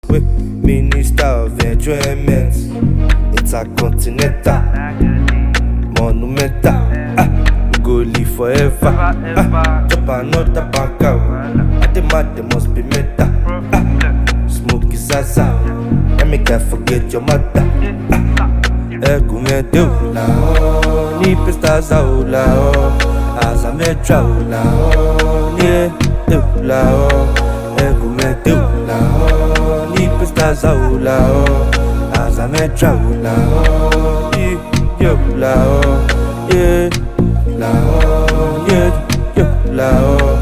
with Minister of Enjoyment, Intercontinental, Monumental. We go live forever. Drop another bank out. I demand they must be meta. Smoke is zaza. Let me can't forget your mother. Come do la oh, ni pistas la oh, as I met la oh, ni do la oh, come do la oh, ni pistas la oh, as I met la oh, ni yo la oh, yeah la oh, yeah yo la oh.